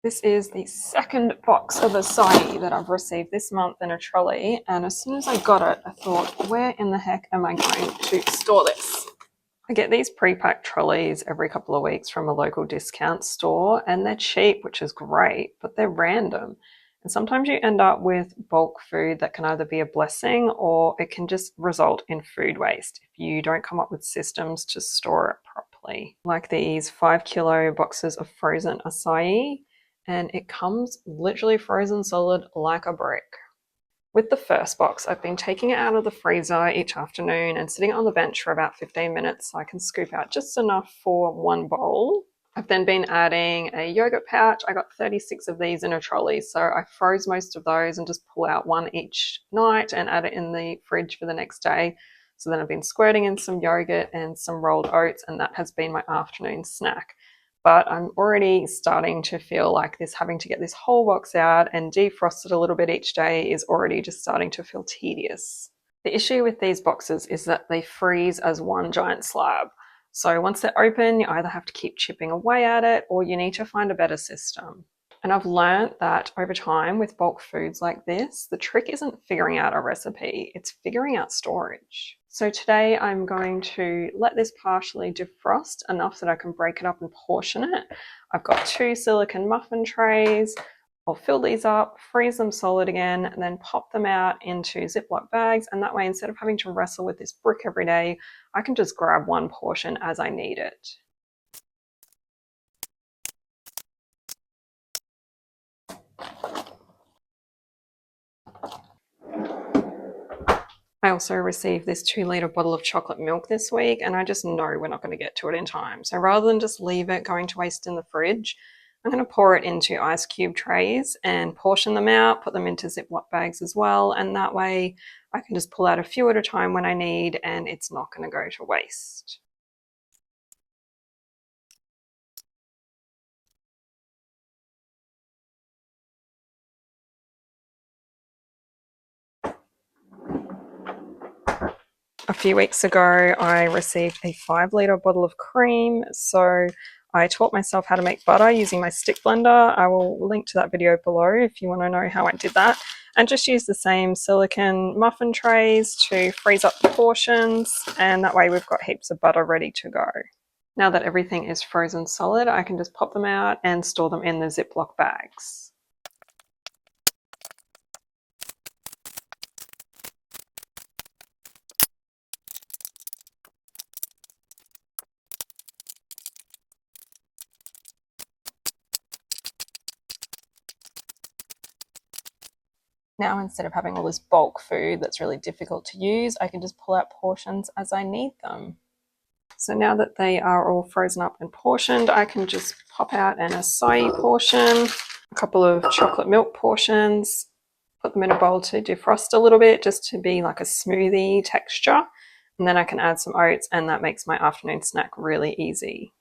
This is the second box of açaí that I've received this month in a trolley, and as soon as I got it, I thought, where in the heck am I going to store this? I get these pre-packed trolleys every couple of weeks from a local discount store, and they're cheap, which is great, but they're random. And sometimes you end up with bulk food that can either be a blessing or it can just result in food waste if you don't come up with systems to store it properly. Like these 5 kilo boxes of frozen açaí, and it comes literally frozen solid like a brick. With the first box, I've been taking it out of the freezer each afternoon and sitting it on the bench for about 15 minutes so I can scoop out just enough for one bowl. I've then been adding a yogurt pouch. I got 36 of these in a trolley, so I froze most of those and just pull out one each night and add it in the fridge for the next day. So then I've been squirting in some yogurt and some rolled oats, and that has been my afternoon snack. But I'm already starting to feel like this, having to get this whole box out and defrost it a little bit each day is already just starting to feel tedious. The issue with these boxes is that they freeze as one giant slab. So once they're open, you either have to keep chipping away at it or you need to find a better system. And I've learned that over time with bulk foods like this, the trick isn't figuring out a recipe, it's figuring out storage. So today I'm going to let this partially defrost enough that I can break it up and portion it. I've got 2 silicone muffin trays. I'll fill these up, freeze them solid again, and then pop them out into Ziploc bags. And that way, instead of having to wrestle with this brick every day, I can just grab one portion as I need it. I also received this 2-litre bottle of chocolate milk this week, and I just know we're not going to get to it in time. So rather than just leave it going to waste in the fridge, I'm going to pour it into ice cube trays and portion them out, put them into Ziploc bags as well, and that way I can just pull out a few at a time when I need, and it's not going to go to waste. A few weeks ago, I received a 5-litre bottle of cream, so I taught myself how to make butter using my stick blender. I will link to that video below if you want to know how I did that. And just use the same silicone muffin trays to freeze up the portions, and that way we've got heaps of butter ready to go. Now that everything is frozen solid, I can just pop them out and store them in the Ziploc bags. Now, instead of having all this bulk food that's really difficult to use, I can just pull out portions as I need them. So now that they are all frozen up and portioned, I can just pop out an açaí portion, a couple of chocolate milk portions, put them in a bowl to defrost a little bit just to be like a smoothie texture. And then I can add some oats, and that makes my afternoon snack really easy.